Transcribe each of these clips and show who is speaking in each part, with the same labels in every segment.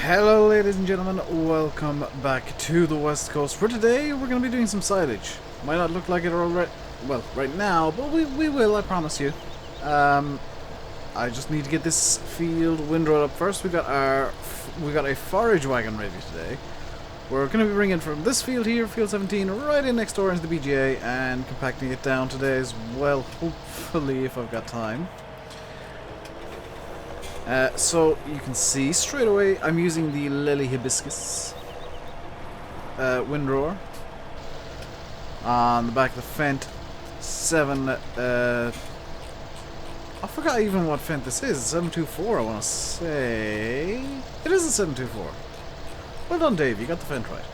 Speaker 1: Hello ladies and gentlemen, welcome back to the West Coast. For today we're going to be doing some silage. Might not look like it already, well, right now, but we will, I promise you. I just need to get this field windrowed up first. We got a forage wagon ready today. We're going to be bringing from this field here, field 17, right in next door into the BGA and compacting it down today as well, hopefully, if I've got time. So you can see straight away I'm using the lily hibiscus windrower on the back of the Fendt 7. I forgot even what Fendt this is. 724, I want to say. It is a 724. Well done, Dave. You got the Fendt right.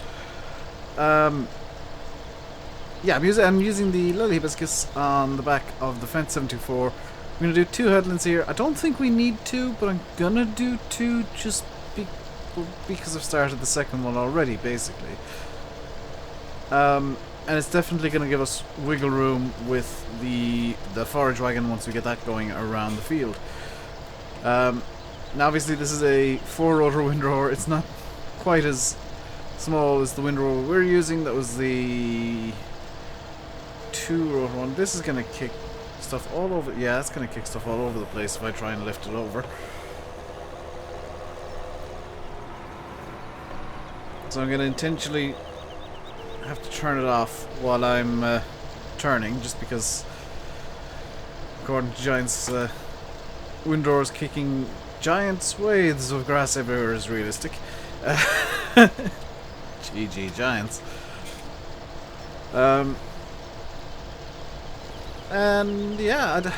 Speaker 1: Yeah, I'm using the lily hibiscus on the back of the Fendt 724. I'm going to do 2 headlands here. I don't think we need 2, but I'm going to do 2 just because I've started the second one already, basically. And it's definitely going to give us wiggle room with the forage wagon once we get that going around the field. Now obviously this is a 4-rotor windrower. It's not quite as small as the windrower we're using. That was the 2-rotor one. This is going to kick stuff all over. Yeah, it's going to kick stuff all over the place if I try and lift it over. So I'm going to intentionally have to turn it off while I'm turning, just because according to Giant's windrowers, kicking giant swathes of grass everywhere is realistic. GG Giants. And yeah, this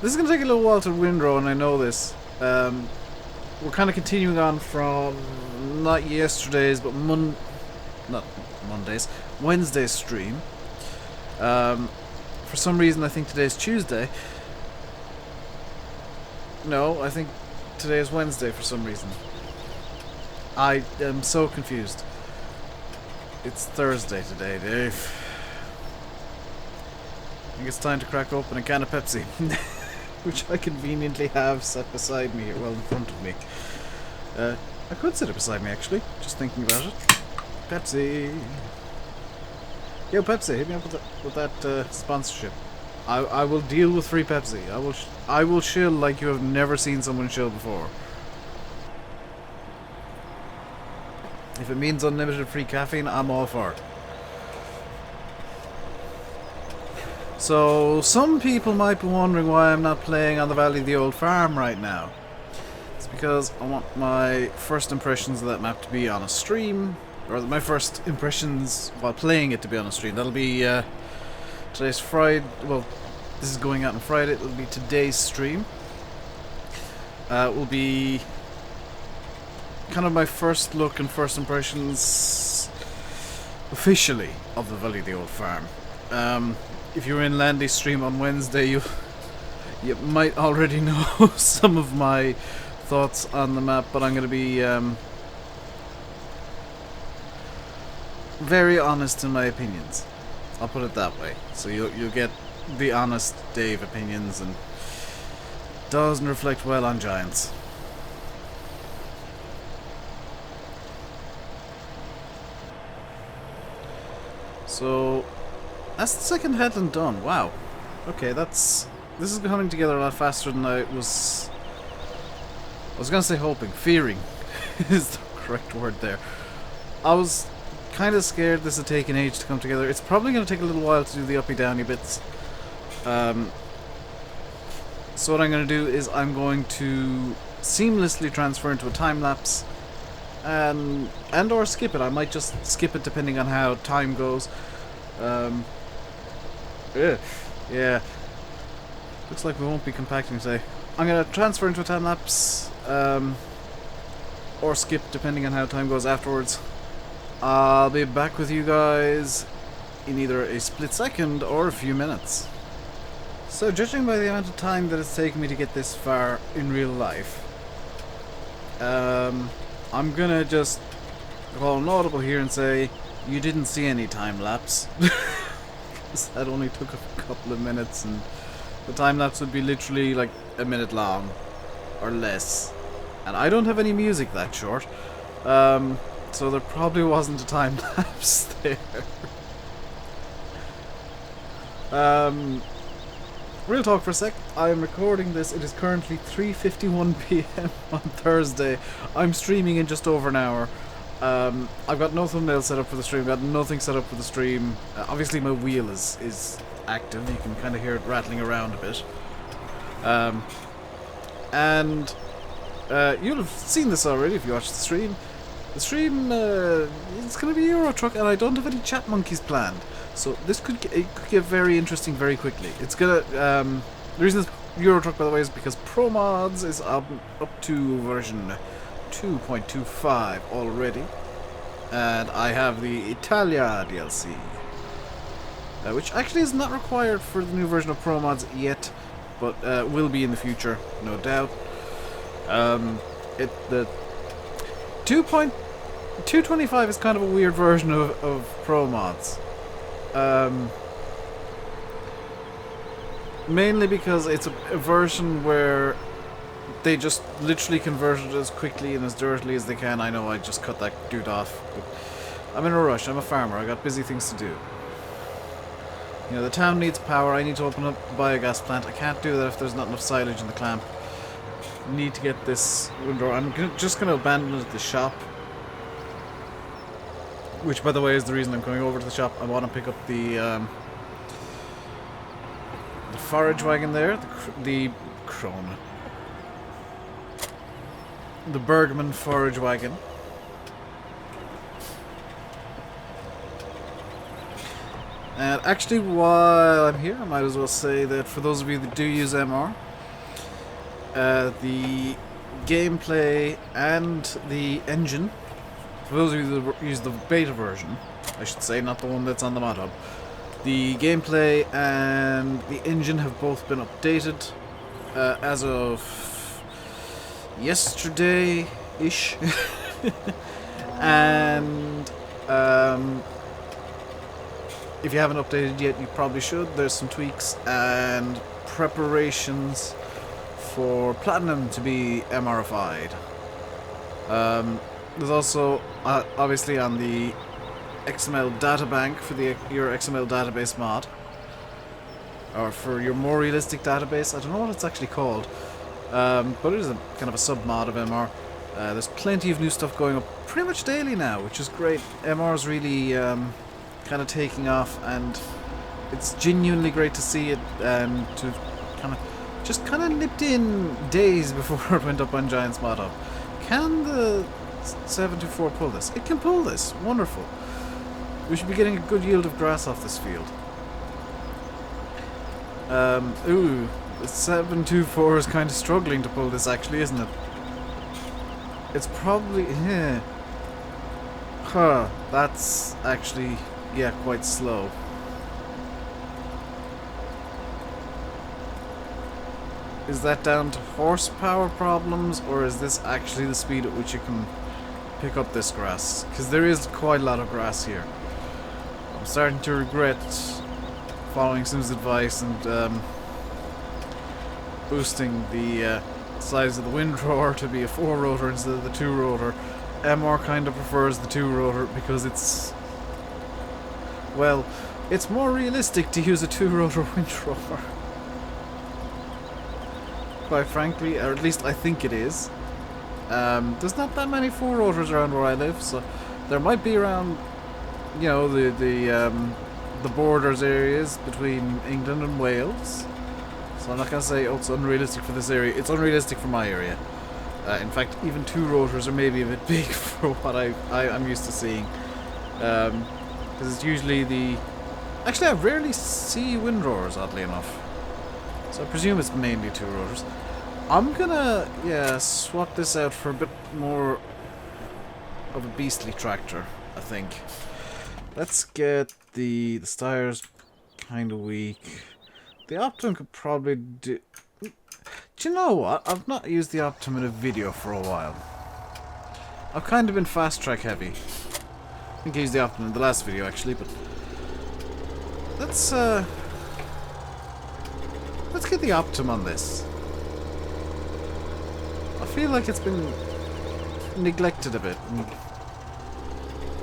Speaker 1: is going to take a little while to windrow, and I know this. We're kind of continuing on from not yesterday's, but Wednesday's stream. For some reason, I think today's Tuesday. No, I think today is Wednesday for some reason. I am so confused. It's Thursday today, Dave. I think it's time to crack open a can of Pepsi, which I conveniently have set beside me here, well, in front of me. I could sit it beside me, actually, just thinking about it. Pepsi! Yo, Pepsi, hit me up with that sponsorship. I will deal with free Pepsi. I will shill like you have never seen someone shill before. If it means unlimited free caffeine, I'm all for it. So, some people might be wondering why I'm not playing on the Valley of the Old Farm right now. It's because I want my first impressions of that map to be on a stream, or my first impressions while playing it to be on a stream. That'll be today's Friday. Well, this is going out on Friday. It'll be today's stream. It will be kind of my first look and first impressions officially of the Valley of the Old Farm. If you were in Landy's stream on Wednesday, you might already know some of my thoughts on the map, but I'm going to be very honest in my opinions. I'll put it that way. So you'll get the honest Dave opinions, and doesn't reflect well on Giants. So that's the second headland done. Wow. Okay, this is coming together a lot faster than I was gonna say hoping. Fearing is the correct word there. I was kind of scared this would take an age to come together. It's probably going to take a little while to do the uppy downy bits. So what I'm going to do is I'm going to seamlessly transfer into a time lapse and or skip it. I might just skip it depending on how time goes. Yeah. Looks like we won't be compacting today. I'm going to transfer into a time lapse, or skip depending on how time goes afterwards. I'll be back with you guys in either a split second or a few minutes. So judging by the amount of time that it's taken me to get this far in real life, I'm going to just call an audible here and say you didn't see any time lapse. That only took a couple of minutes, and the time lapse would be literally like a minute long or less, And I don't have any music that short. So there probably wasn't a time lapse there. Real talk for a sec. I'm recording this. It is currently 3:51 p.m. on Thursday. I'm streaming in just over an hour. I've got no thumbnail set up for the stream. I've got nothing set up for the stream. Obviously my wheel is active. You can kind of hear it rattling around a bit. And you'll have seen this already if you watched the stream. The stream, it's going to be Euro Truck, and I don't have any chat monkeys planned. So this could get very interesting very quickly. It's gonna. The reason it's Euro Truck, by the way, is because Pro Mods is up to version 2.25 already, and I have the Italia DLC, which actually is not required for the new version of Pro Mods yet, but will be in the future, no doubt. The 2.225 is kind of a weird version of Pro Mods. Mainly because it's a version where they just literally converted it as quickly and as dirtily as they can. I know I just cut that dude off, but I'm in a rush. I'm a farmer. I got busy things to do. You know, the town needs power. I need to open up the biogas plant. I can't do that if there's not enough silage in the clamp. Need to get this window. I'm just going to abandon it at the shop. Which, by the way, is the reason I'm going over to the shop. I want to pick up the forage wagon there, the Bergmann forage wagon. And actually, while I'm here, I might as well say that for those of you that do use MR, the gameplay and the engine. For those of you that use the beta version, I should say, not the one that's on the mod hub, the gameplay and the engine have both been updated as of yesterday-ish. And if you haven't updated yet, you probably should. There's some tweaks and preparations for Platinum to be MRified. There's also, obviously, on the XML databank for your XML database mod, or for your MoreRealistic database. I don't know what it's actually called, but it is a kind of a sub-mod of MR. There's plenty of new stuff going up pretty much daily now, which is great. MR is really kind of taking off, and it's genuinely great to see it, and to kind of nipped in days before it went up on Giant's mod hub. Can the 724 pull this? It can pull this. Wonderful. We should be getting a good yield of grass off this field. Ooh, the 724 is kind of struggling to pull this, actually, isn't it? It's probably... yeah. Huh, that's actually, yeah, quite slow. Is that down to horsepower problems, or is this actually the speed at which you can pick up this grass? Because there is quite a lot of grass here. I'm starting to regret following Sim's advice and boosting the size of the windrower to be a 4-rotor instead of the 2-rotor. MR kind of prefers the 2-rotor because it's... well, it's more realistic to use a 2-rotor windrower. Quite frankly, or at least I think it is. There's not that many 4-rotors around where I live, so there might be around, you know, the borders areas between England and Wales. So I'm not going to say, oh, it's unrealistic for this area. It's unrealistic for my area. In fact, even 2-rotors are maybe a bit big for what I'm used to seeing. Because it's usually the... actually, I rarely see windrowers, oddly enough. So I presume it's mainly 2-rotors. I'm gonna, yeah, swap this out for a bit more of a beastly tractor, I think. Let's get the Steyer's kind of weak. The Optum could probably do... do you know what? I've not used the Optum in a video for a while. I've kind of been fast track heavy. I think I used the Optum in the last video, actually, but... let's get the Optum on this. I feel like it's been neglected a bit. And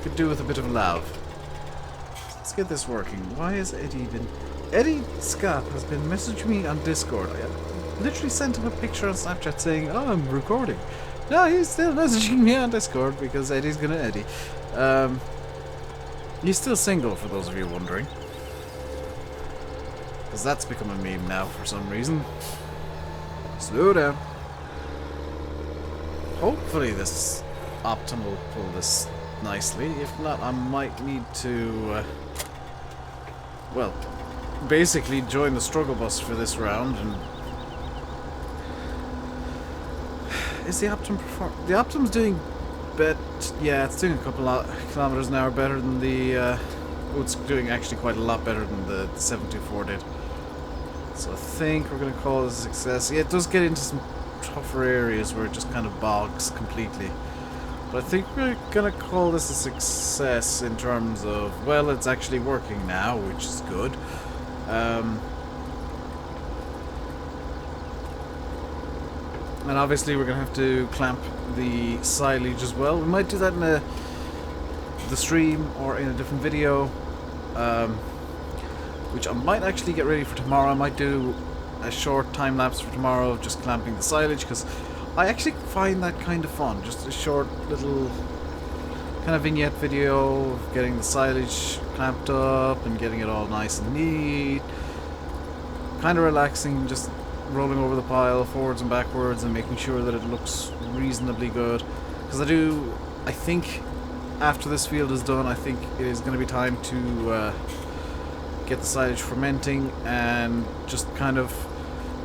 Speaker 1: could do with a bit of love. Let's get this working. Why has Eddie been... Eddie Scott has been messaging me on Discord. I literally sent him a picture on Snapchat saying, oh, I'm recording. No, he's still messaging me on Discord because Eddie's gonna Eddie. He's still single, for those of you wondering. Because that's become a meme now for some reason. Slow down. Hopefully this Optum will pull this nicely. If not, I might need to... well, basically join the struggle bus for this round. And is the Optum perform? The Optum's doing yeah, it's doing a couple of kilometers an hour better than the oh, it's doing actually quite a lot better than the 724 did. So I think we're going to call this a success. Yeah, it does get into some tougher areas where it just kind of bogs completely. But I think we're going to call this a success in terms of, well, it's actually working now, which is good. And obviously we're going to have to clamp the silage as well. We might do that in the stream or in a different video, which I might actually get ready for tomorrow. I might do a short time lapse for tomorrow of just clamping the silage, because I actually find that kind of fun. Just a short little kind of vignette video of getting the silage clamped up and getting it all nice and neat. Kind of relaxing, just rolling over the pile forwards and backwards and making sure that it looks reasonably good. Because I think after this field is done, I think it is going to be time to get the silage fermenting and just kind of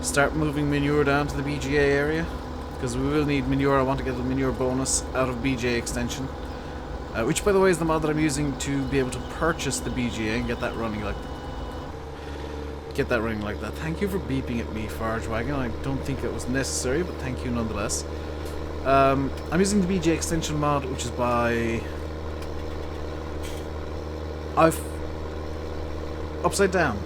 Speaker 1: start moving manure down to the BGA area, because we will need manure. I want to get the manure bonus out of BGA extension, which by the way is the mod that I'm using to be able to purchase the BGA and get that running like that. Thank you for beeping at me, FORAGE WAGON. I don't think it was necessary, but thank you nonetheless. I'm using the BGA extension mod, which is by Upside Down.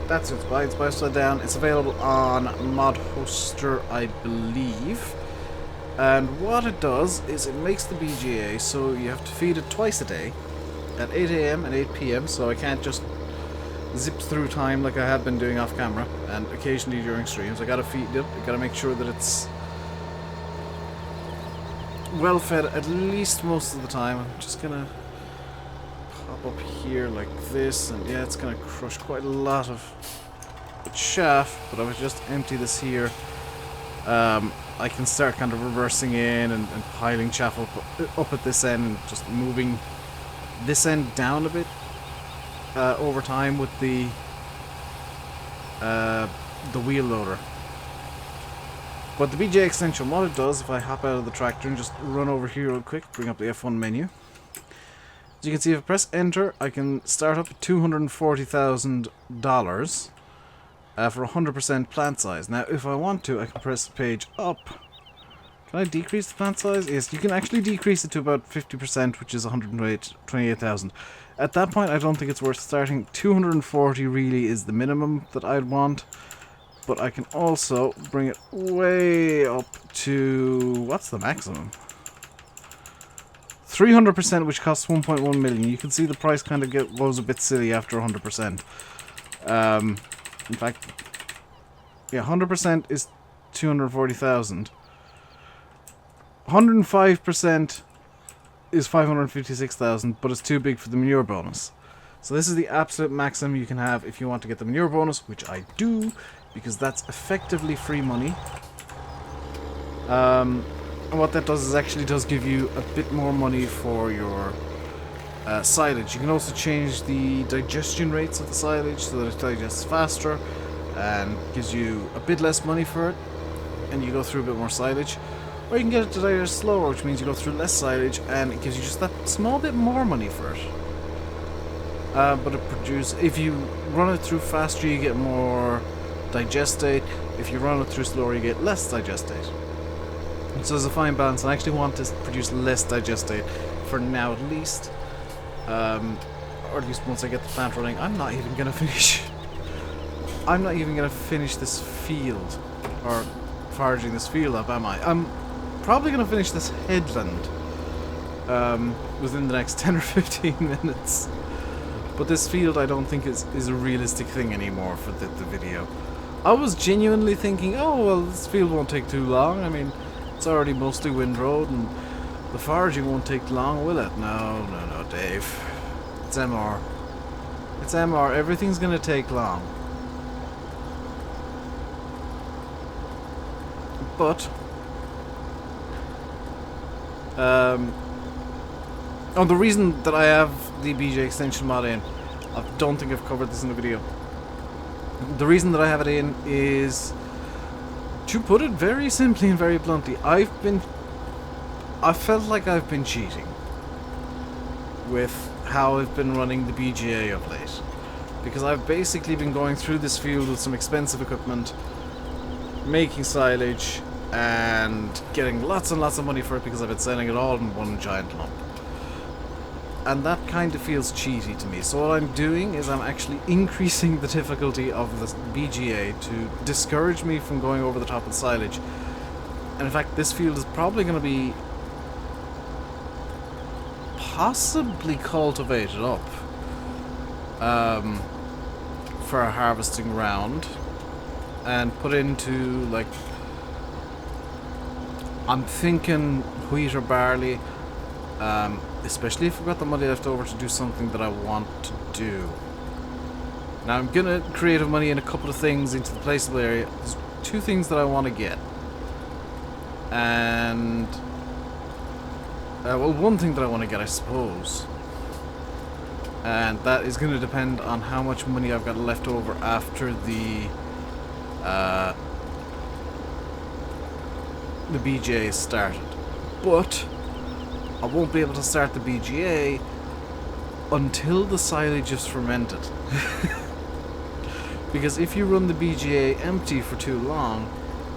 Speaker 1: That's what it's by. It's by Upside Down. It's available on Mod Hoster, I believe. And what it does is it makes the BGA so you have to feed it twice a day, at 8 AM and 8 PM. So I can't just zip through time like I have been doing off camera, and occasionally during streams. I gotta feed it. I gotta make sure that it's well fed at least most of the time. I'm just gonna pop up here like this, and yeah, it's gonna crush quite a lot of chaff, but I would just empty this here. I can start kind of reversing in and piling chaff up at this end, and just moving this end down a bit over time with the wheel loader. But the BJ extension, what it does, if I hop out of the tractor and just run over here real quick, bring up the F1 menu. As you can see, if I press enter, I can start up at $240,000 for 100% plant size. Now, if I want to, I can press the page up. Can I decrease the plant size? Yes, you can actually decrease it to about 50%, which is 128,000. At that point, I don't think it's worth starting. 240 really is the minimum that I'd want. But I can also bring it way up to... what's the maximum? 300%, which costs 1.1 million. You can see the price kind of goes a bit silly after 100%. In fact, yeah, 100% is 240,000. 105% is 556,000, but it's too big for the manure bonus. So this is the absolute maximum you can have if you want to get the manure bonus, which I do, because that's effectively free money. And what that does is actually does give you a bit more money for your silage. You can also change the digestion rates of the silage so that it digests faster and gives you a bit less money for it, and you go through a bit more silage. Or you can get it to digest slower, which means you go through less silage and it gives you just that small bit more money for it. But it produces, if you run it through faster, you get more digestate. If you run it through slower, you get less digestate. And so there's a fine balance. I actually want to produce less digestate for now, at least. Or at least once I get the plant running. I'm not even gonna finish this field, or foraging this field up, am I? I'm probably going to finish this headland within the next 10 or 15 minutes. But this field I don't think is a realistic thing anymore for the video. I was genuinely thinking, oh well, this field won't take too long. I mean, it's already mostly windrowed and the foraging won't take long, will it? No, Dave. It's MR. It's MR. Everything's gonna take long. But the reason that I have the BJ extension mod in, I don't think I've covered this in the video. The reason that I have it in is, to put it very simply and very bluntly, I felt like I've been cheating with how I've been running the BGA of late. Because I've basically been going through this field with some expensive equipment, making silage, and getting lots and lots of money for it because I've been selling it all in one giant lump. And that kind of feels cheaty to me. So what I'm doing is I'm actually increasing the difficulty of the BGA to discourage me from going over the top of silage. And in fact, this field is probably going to be possibly cultivated up for a harvesting round and put into, like, I'm thinking wheat or barley, especially if I've got the money left over to do something that I want to do. Now I'm gonna create money in a couple of things into the placeable area. There's two things that I want to get, and well, one thing that I want to get, I suppose, and that is going to depend on how much money I've got left over after the BGA is started. But I won't be able to start the BGA until the silage is fermented. Because if you run the BGA empty for too long,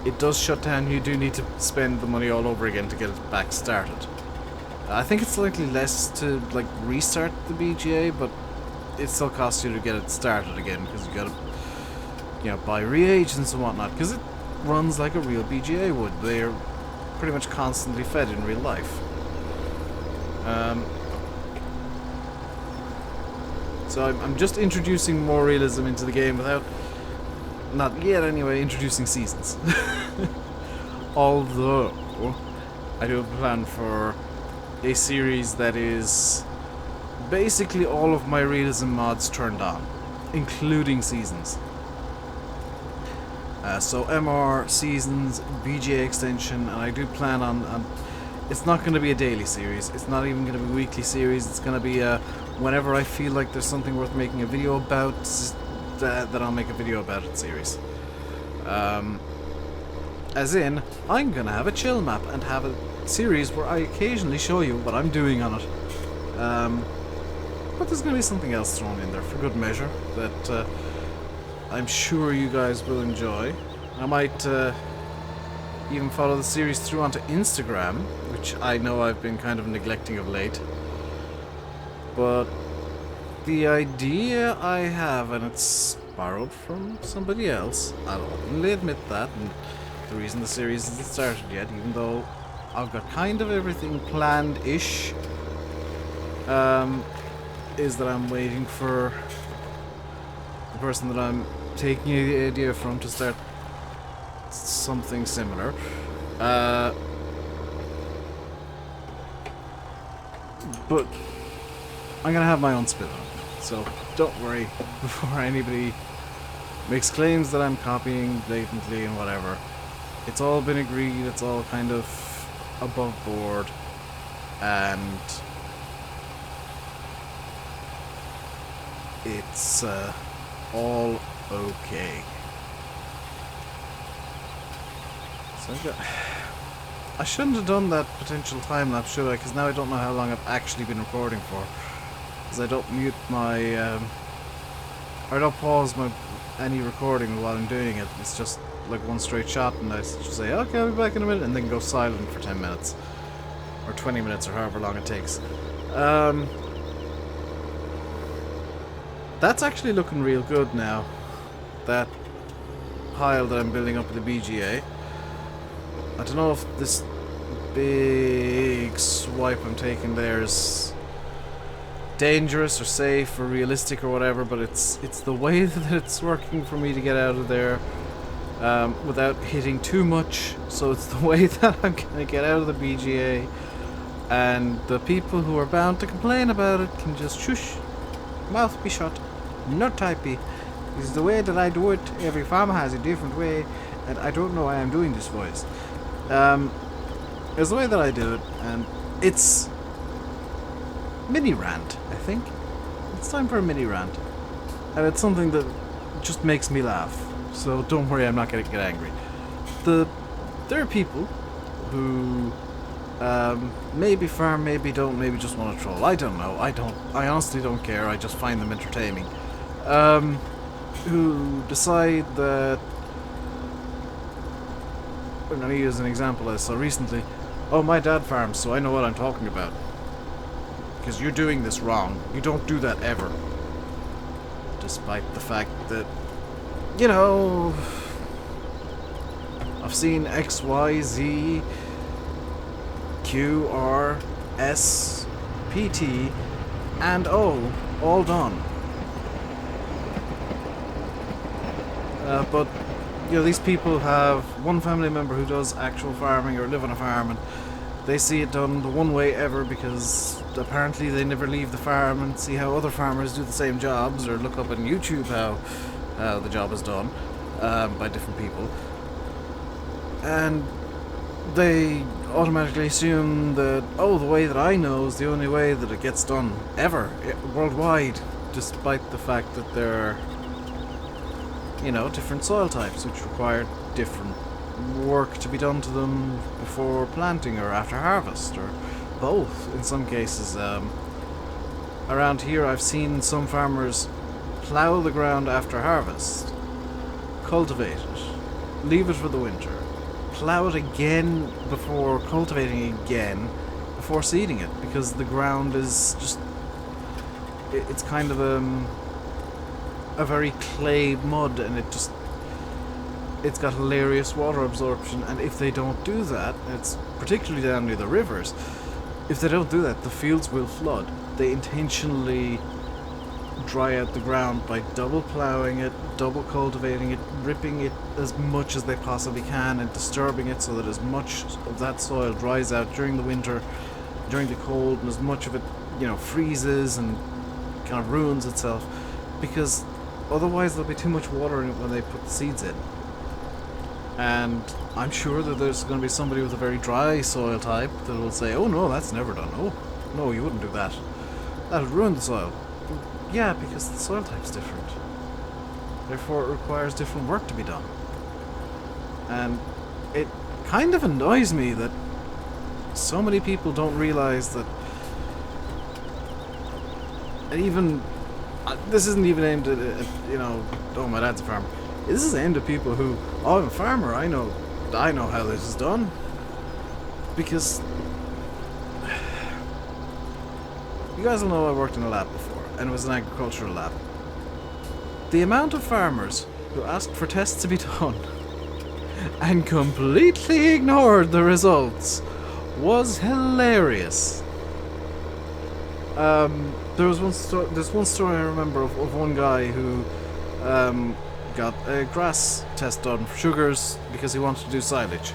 Speaker 1: it does shut down. You do need to spend the money all over again to get it back started. I think it's slightly less to, like, restart the BGA, but it still costs you to get it started again because you gotta, you know, buy reagents and whatnot, because it runs like a real BGA would. They're pretty much constantly fed in real life. So I'm just introducing more realism into the game without, not yet anyway, introducing seasons. Although I do have a plan for a series that is basically all of my realism mods turned on, including seasons. So MR, seasons, BGA extension, and I do plan on it's not going to be a daily series, it's not even going to be a weekly series, it's going to be a whenever I feel like there's something worth making a video about, that I'll make a video about it series. As in, I'm going to have a chill map and have a series where I occasionally show you what I'm doing on it. But there's going to be something else thrown in there for good measure that I'm sure you guys will enjoy. I might even follow the series through onto Instagram, which I know I've been kind of neglecting of late. But the idea I have, and it's borrowed from somebody else, I'll openly admit that, and the reason the series isn't started yet, even though I've got kind of everything planned-ish, is that I'm waiting for the person that I'm taking the idea from to start something similar. But I'm gonna have my own spin on it, so don't worry before anybody makes claims that I'm copying blatantly and whatever. It's all been agreed, it's all kind of above board, and it's all okay. So I shouldn't have done that potential time lapse, should I? Because now I don't know how long I've actually been recording for. Because I don't mute my I don't pause any recording while I'm doing it. It's just like one straight shot, and I just say, okay, I'll be back in a minute, and then go silent for 10 minutes. Or 20 minutes, or however long it takes. That's actually looking real good now. That pile that I'm building up with the BGA. I don't know if this big swipe I'm taking there is dangerous or safe or realistic or whatever, but it's the way that it's working for me to get out of there without hitting too much. So it's the way that I'm gonna get out of the BGA, and the people who are bound to complain about it can just shush, mouth be shut, not typey. This is the way that I do it. Every farmer has a different way, and I don't know why I'm doing this voice. It's the way that I do it, and it's mini rant, I think. It's time for a mini rant. And it's something that just makes me laugh. So don't worry, I'm not going to get angry. There are people who maybe farm, maybe don't, maybe just want to troll. I don't know. I honestly don't care. I just find them entertaining. Who decide that... I'm going to use an example I saw recently. Oh, my dad farms, so I know what I'm talking about. Because you're doing this wrong. You don't do that ever. Despite the fact that, you know, I've seen X, Y, Z, Q, R, S, P, T, and O all done. But, you know, these people have one family member who does actual farming or live on a farm, and they see it done the one way ever because apparently they never leave the farm and see how other farmers do the same jobs, or look up on YouTube how the job is done by different people. And they automatically assume that, oh, the way that I know is the only way that it gets done ever, worldwide, despite the fact that there are, you know, different soil types which require different work to be done to them before planting or after harvest, or both in some cases. Around here I've seen some farmers plough the ground after harvest, cultivate it, leave it for the winter, plough it again before cultivating again before seeding it, because the ground is just, it's kind of a very clay mud, and it's got hilarious water absorption, and if they don't do that, it's particularly down near the rivers, if they don't do that, the fields will flood. They intentionally dry out the ground by double ploughing it, double cultivating it, ripping it as much as they possibly can, and disturbing it so that as much of that soil dries out during the winter, during the cold, and as much of it, you know, freezes and kind of ruins itself, because otherwise there'll be too much water in it when they put the seeds in. And I'm sure that there's going to be somebody with a very dry soil type that will say, oh no, that's never done. Oh, no, you wouldn't do that. That would ruin the soil. Yeah, because the soil type's different. Therefore it requires different work to be done. And it kind of annoys me that so many people don't realize that, and even, this isn't even aimed at, you know, oh, my dad's a farmer. This is aimed at people who, oh, I'm a farmer, I know how this is done. Because you guys will know I worked in a lab before, and it was an agricultural lab. The amount of farmers who asked for tests to be done and completely ignored the results was hilarious. There's one story I remember of one guy who got a grass test done for sugars because he wanted to do silage.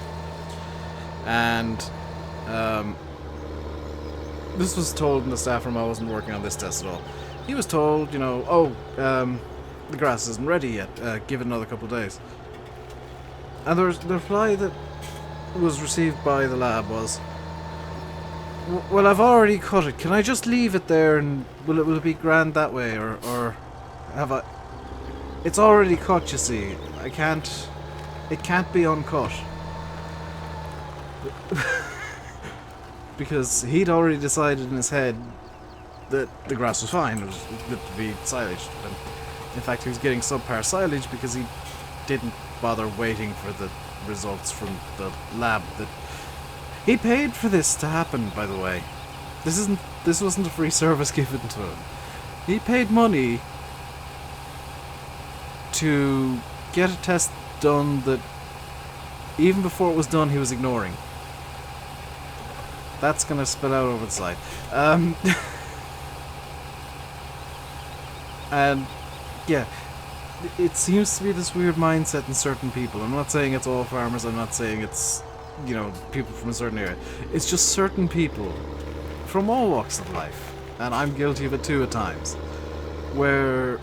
Speaker 1: And this was told in the staff room. I wasn't working on this test at all. He was told, you know, oh, the grass isn't ready yet, give it another couple of days. And the reply that was received by the lab was, well, I've already cut it. Can I just leave it there, and will it be grand that way, or have I? It's already cut, you see. It can't be uncut. Because he'd already decided in his head that the grass was fine. It was good to be silaged. And in fact, he was getting subpar silage because he didn't bother waiting for the results from the lab. That he paid for this to happen, by the way. This wasn't a free service given to him. He paid money to get a test done that Even before it was done, he was ignoring. That's gonna spill out over the side. And yeah, it seems to be this weird mindset in certain people. I'm not saying it's all farmers, I'm not saying it's, you know, people from a certain area. It's just certain people from all walks of life, and I'm guilty of it too at times, where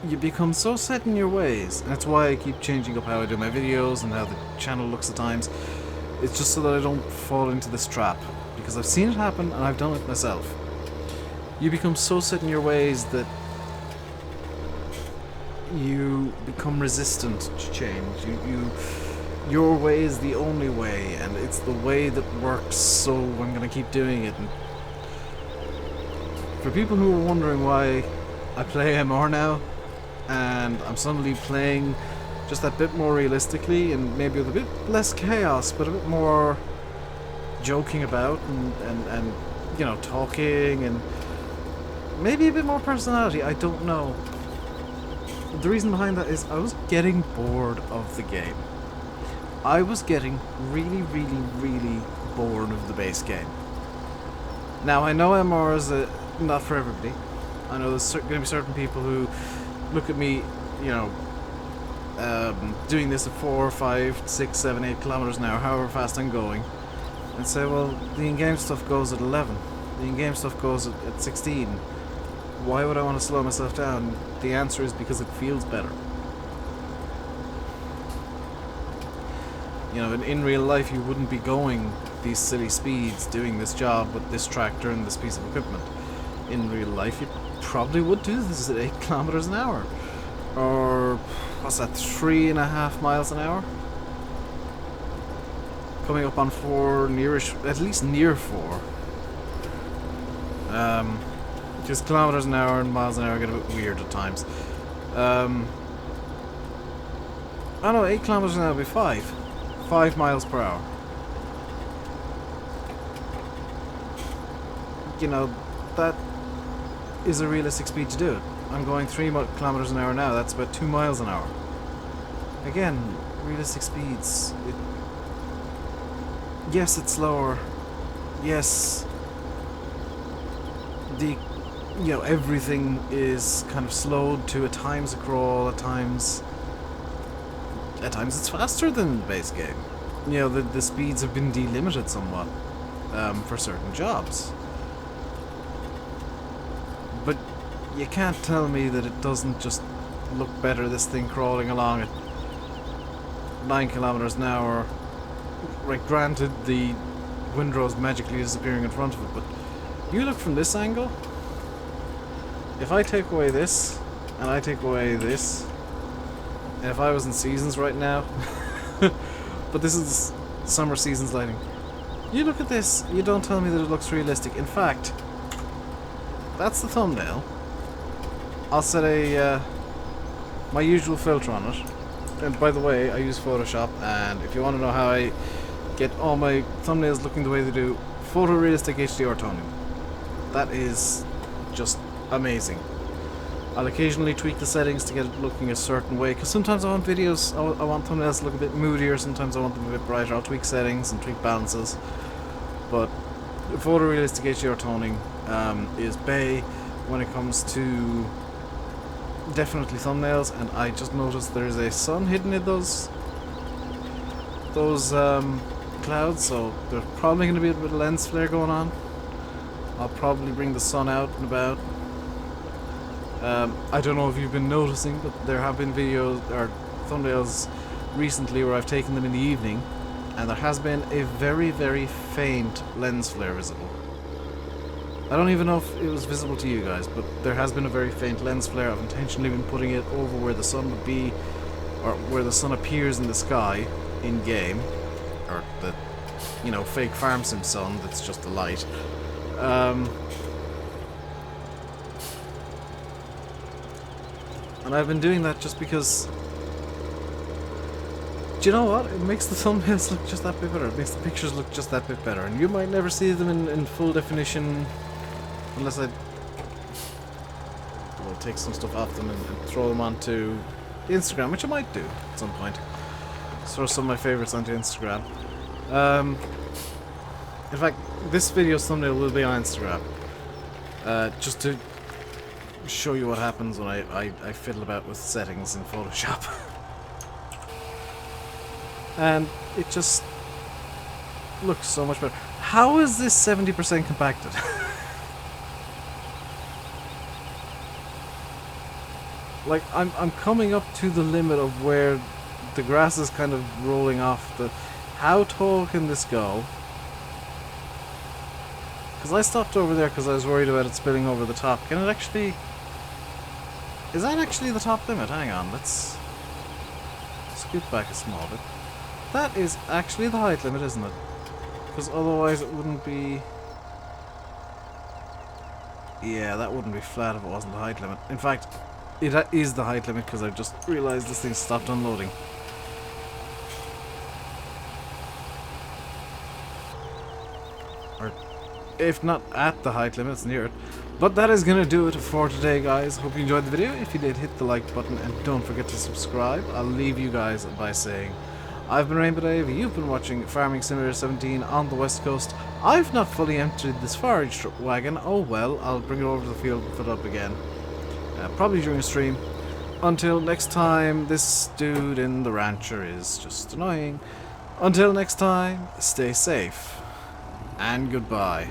Speaker 1: you become so set in your ways. And that's why I keep changing up how I do my videos and how the channel looks at times. It's just so that I don't fall into this trap, because I've seen it happen and I've done it myself. You become so set in your ways that you become resistant to change. Your way is the only way, and it's the way that works, so I'm gonna keep doing it. And for people who are wondering why I play MR now, and I'm suddenly playing just that bit more realistically, and maybe with a bit less chaos, but a bit more joking about, and you know, talking, and maybe a bit more personality, I don't know. The reason behind that is I was getting bored of the game. I was getting really, really, really bored of the base game. Now, I know MR is not for everybody. I know there's going to be certain people who look at me, you know, doing this at 4, 5, 6, 7, 8 kilometers an hour, however fast I'm going, and say, well, the in-game stuff goes at 11. The in-game stuff goes at 16. Why would I want to slow myself down? The answer is because it feels better. You know, in real life you wouldn't be going these silly speeds doing this job with this tractor and this piece of equipment. In real life you probably would do this at 8 kilometers an hour. Or, what's that, 3.5 miles an hour? Coming up on 4, nearish, at least near 4. Just kilometers an hour and miles an hour get a bit weird at times. I don't know, 8 kilometers an hour would be 5. 5 miles per hour. You know, that is a realistic speed to do it. I'm going 3 kilometers an hour now, that's about 2 miles an hour. Again, realistic speeds. Yes, it's slower. Yes, you know, everything is kind of slowed to at times a crawl, at times it's faster than the base game. You know, the speeds have been delimited somewhat for certain jobs. But you can't tell me that it doesn't just look better, this thing crawling along at 9 kilometers an hour. Right, granted, the windrow's magically disappearing in front of it, but you look from this angle. If I take away this, and I take away this, and if I was in seasons right now, but this is summer seasons lighting, you look at this, you don't tell me that it looks realistic. In fact, that's the thumbnail. I'll set my usual filter on it. And by the way, I use Photoshop, and if you want to know how I get all my thumbnails looking the way they do, photorealistic HDR toning. That is just amazing. I'll occasionally tweak the settings to get it looking a certain way, because sometimes I want videos, I want thumbnails to look a bit moodier, sometimes I want them a bit brighter. I'll tweak settings and tweak balances, but photorealistic HDR toning is bae when it comes to definitely thumbnails. And I just noticed there's a sun hidden in those clouds, so there's probably going to be a bit of lens flare going on. I'll probably bring the sun out and about. I don't know if you've been noticing, but there have been videos or thumbnails recently where I've taken them in the evening, and there has been a very, very faint lens flare visible. I don't even know if it was visible to you guys, but there has been a very faint lens flare. I've intentionally been putting it over where the sun would be, or where the sun appears in the sky in game, or the, you know, fake farm sim sun that's just the light. And I've been doing that just because, do you know what? It makes the thumbnails look just that bit better. It makes the pictures look just that bit better. And you might never see them in full definition unless I take some stuff off them and throw them onto Instagram, which I might do at some point. throw some of my favorites onto Instagram. In fact, this video's thumbnail will be on Instagram. Just to show you what happens when I fiddle about with settings in Photoshop. And it just looks so much better. How is this 70% compacted? Like, I'm coming up to the limit of where the grass is kind of rolling off the... How tall can this go? Because I stopped over there because I was worried about it spilling over the top. Can it actually... Is that actually the top limit? Hang on, let's scoot back a small bit. That is actually the height limit, isn't it? Because otherwise it wouldn't be... Yeah, that wouldn't be flat if it wasn't the height limit. In fact, it is the height limit because I've just realised this thing stopped unloading. Or, if not at the height limit, it's near it. But that is going to do it for today, guys. Hope you enjoyed the video. If you did, hit the like button and don't forget to subscribe. I'll leave you guys by saying, I've been RainbowDave, you've been watching Farming Simulator 17 on the West Coast. I've not fully emptied this forage wagon. Oh well, I'll bring it over to the field and fill it up again. Probably during a stream. Until next time, this dude in the rancher is just annoying. Until next time, stay safe. And goodbye.